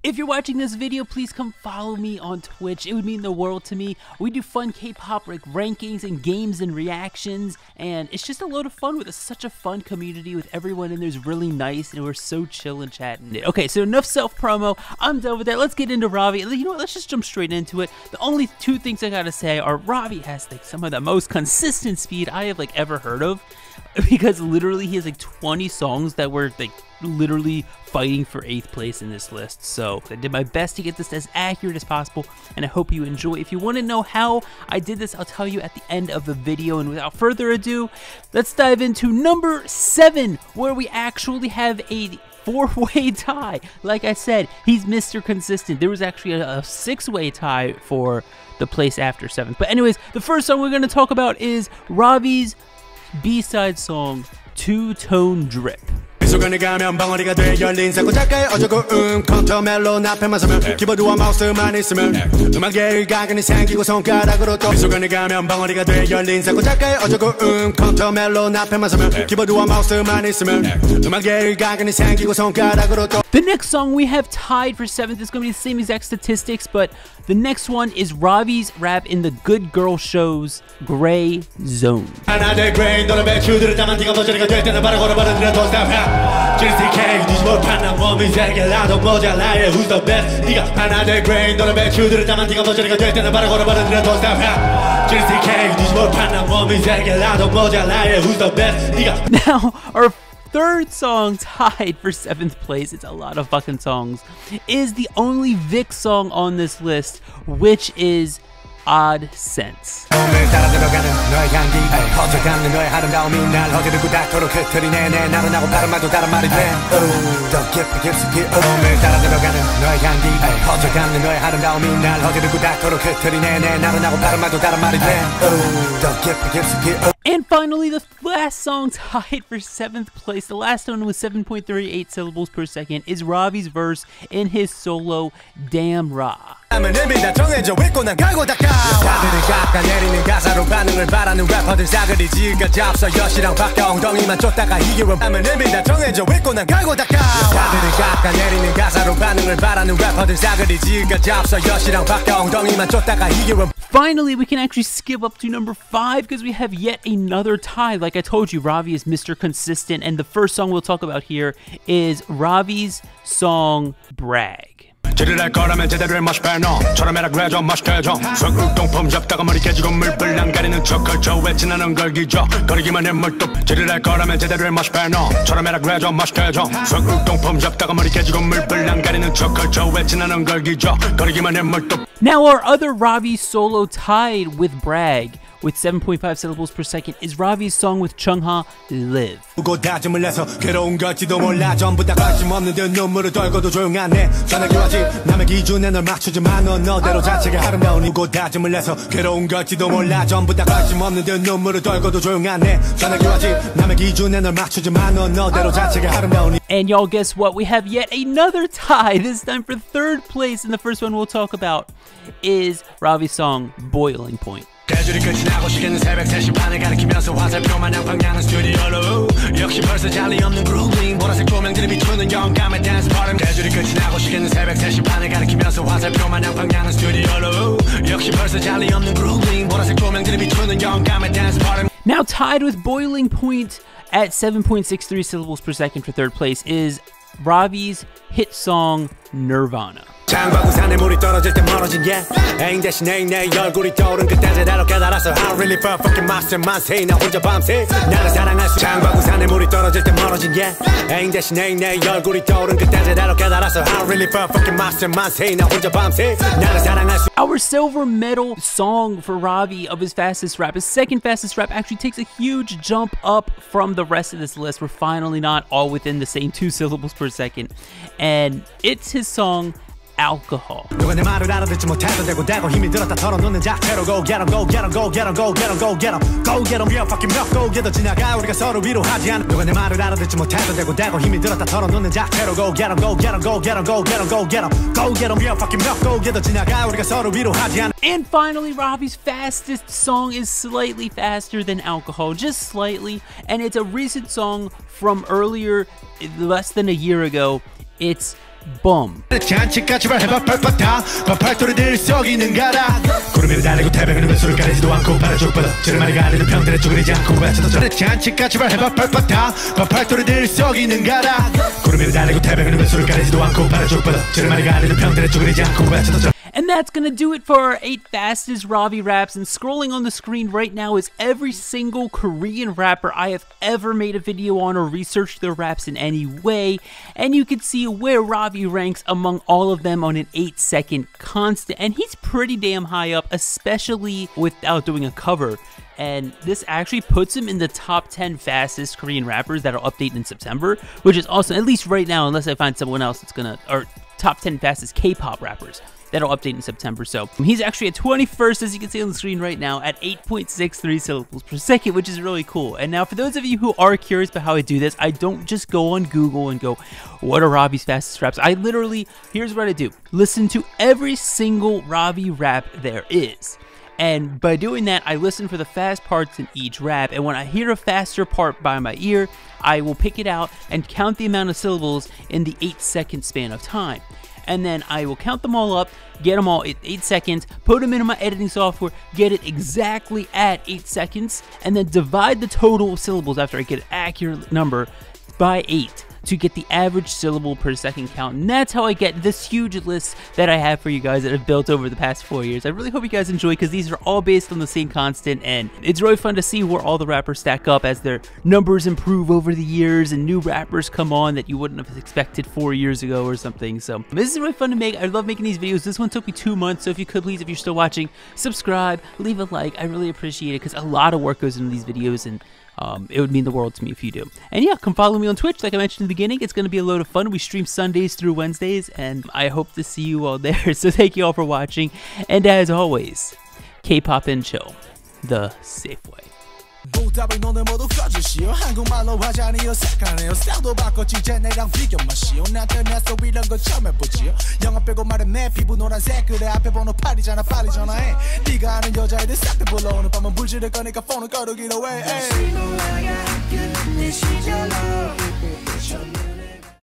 If you're watching this video, please come follow me on Twitch. It would mean the world to me. We do fun K-pop like rankings and games and reactions, and it's just a load of fun with such a fun community with everyone in there's really nice, and we're so chill and chatting. Okay, so enough self-promo. I'm done with that. Let's get into Ravi. You know what? Let's just jump straight into it. The only two things I gotta say are Ravi has like some of the most consistent speed I have like ever heard of, because literally he has like 20 songs that were like literally fighting for 8th place in this list. So I did my best to get this as accurate as possible, and I hope you enjoy. If you want to know how I did this, I'll tell you at the end of the video. And without further ado, let's dive into number 7, where we actually have a 4-way tie. Like I said, he's Mr. Consistent. There was actually a 6-way tie for the place after 7th. But anyways, the first song we're going to talk about is Ravi's B-side song, Two-Tone Drip. 수건에 가면 벙어리가 돼 열린 사고 작가의 어저고 컨터 멜론 앞에만 서면 키보드와 마우스만 있으면 음악에 일가견이 생기고 손가락으로 또 수건에 가면 벙어리가 돼 열린 사고 작가의 어저고 컨터 멜론 앞에만 서면 키보드와 마우스만 있으면 음악에 일가견이 생기고 손가락으로 또. The next song we have tied for 7th is going to be the same exact statistics, but the next one is Ravi's rap in the Good Girl Show's Gray Zone. 하나의 gray 너는 배추들을 담아 네가 버저리가 될 때는 바로 걸어버리는 더 스탑 GCK 뒤집어 판단 몸이 세게 나도 모자라 Who's the best 네가 하나의 gray 너는 배추들을 담아 네가 버저리가 될 때는 바로 걸어버리는 더 스탑 GCK 뒤집어 판단 몸이 세게 나도 모자라 Who's the best 네가. Now our third song tied for 7th place, it's a lot of fucking songs, is the only Vixx song on this list, which is Odd Sense. And finally, the last song tied for 7th place, the last one with 7.38 syllables per second, is Ravi's verse in his solo Damnra. Finally, we can actually skip up to number 5 because we have yet another tie. Like I told you, Ravi is Mr. Consistent, and the first song we'll talk about here is Ravi's song Brag. 지를 할 거라면 제대로 해 마시페너 처럼 해라 그래 좀 맛있게 해줘 손울동품 잡다가 머리 깨지고 물불 안 가리는 척 걸쳐 외치는 걸기죠 거리기만 해 물뚝 지를 할 거라면 제대로 해 마시페너 처럼 해라 그래 좀 맛있게 해줘 손울동품 잡다가 머리 깨지고 물불 안 가리는 척 걸쳐 외치는 걸기죠 거리기만 해 물뚝. Now our other Ravi solo tied with Brag with 7.5 syllables per second is Ravi's song with Chungha, Live. And y'all, guess what? We have yet another tie, this time for 3rd place, and the first one we'll talk about is Ravi's song Boiling Point. 계절이 끝이 나고 시계는 새벽 3시 반을 가리키면서 화살표 마냥 방향은 스튜디오로 역시 벌써 잔리 없는 그루빙 보라색 조명들이 비추는 영감의 댄스 파티 계절이 끝이 나고 시계는 새벽 3시 반을 가리키면서 화살표 마냥 방향은 스튜디오로 역시 벌써 잔리 없는 그루빙 보라색 조명들이 비추는 영감의 댄스 파티. Now tied with Boiling Point at 7.63 syllables per second for 3rd place is Ravi's hit song Nirvana. 장바구산에 물이 떨어질 때 멀어진 애인 대신 애인 내 얼굴이 떠오른 그때 제대로 깨달았어 I really felt fucking myself 만세 나 혼자 밤새 나를 사랑할 수 장바구산에 물이 떨어질 때 멀어진 애인 대신 애인 내 얼굴이 떠오른 그때 제대로 깨달았어 I really felt fucking myself 만세 나 혼자 밤새 나를 사랑할 수. Our silver medal song for Ravi of his fastest rap, his 2nd fastest rap, actually takes a huge jump up from the rest of this list. We're finally not all within the same 2 syllables per second, and it's his song Alcohol. 누가 내 말을 알아듣지 못해도 되고 대고 힘이 들었다 털어놓는 자체로 Go get 'em, go get 'em, go get 'em, go get 'em, go get 'em, go get 'em, yeah fucking milk, go get 'em 지나가 우리가 서로 위로하지 않아 누가 내 말을 알아듣지 못해도 되고 대고 힘이 들었다 털어놓는 자체로 Go get 'em, go get 'em, go get 'em, go get 'em, go get 'em, go get 'em, yeah fucking milk, go get 'em 지나가 우리가 서로 위로하지 않아. And finally, Ravi's fastest song is slightly faster than Alcohol, just slightly, and it's a recent song from earlier, less than a year ago. It's Boom. And that's gonna do it for our 8 fastest Ravi raps, and scrolling on the screen right now is every single Korean rapper I have ever made a video on or researched their raps in any way, and you can see where Ravi ranks among all of them on an 8-second constant, and he's pretty damn high up, especially without doing a cover. And this actually puts him in the top 10 fastest Korean rappers that'll update in September, which is awesome, at least right now, unless I find someone else that's gonna, or top 10 fastest K-pop rappers that'll update in September. So he's actually at 21st, as you can see on the screen right now, at 8.63 syllables per second, which is really cool. And now for those of you who are curious about how I do this, I don't just go on Google and go, what are Ravi's fastest raps? I literally, here's what I do. Listen to every single Ravi rap there is. And by doing that, I listen for the fast parts in each rap, and when I hear a faster part by my ear, I will pick it out and count the amount of syllables in the 8-second span of time. And then I will count them all up, get them all at 8 seconds, put them into my editing software, get it exactly at 8 seconds, and then divide the total syllables after I get an accurate number by 8 to get the average syllable per second count. And that's how I get this huge list that I have for you guys that I've built over the past 4 years. I really hope you guys enjoy, because these are all based on the same constant, and it's really fun to see where all the rappers stack up as their numbers improve over the years and new rappers come on that you wouldn't have expected 4 years ago or something. So this is really fun to make. I love making these videos. This one took me 2 months, so if you could please, if you're still watching, subscribe, leave a like. I really appreciate it, because a lot of work goes into these videos, and it would mean the world to me if you do. And yeah, come follow me on Twitch, like I mentioned in the beginning. It's going to be a load of fun. We stream Sundays through Wednesdays, and I hope to see you all there. So thank you all for watching, and as always, K-pop and chill, the safe way. 보답을 너네 모두 꺼주시오. 한국말로 하자니요 색하네요. 스타일도 바꿨지 제 내랑 비교 마시오. 나한테 내서 이런 거 처음 해보지요. 영화 빼고 말해 내 피부 노란색. 그래 앞에 번호 8이잖아 빨리 전화해. 네가 아는 여자애들 싹 다 불러. 오늘 밤은 불지를 거니까 폰을 꺼두기로 해.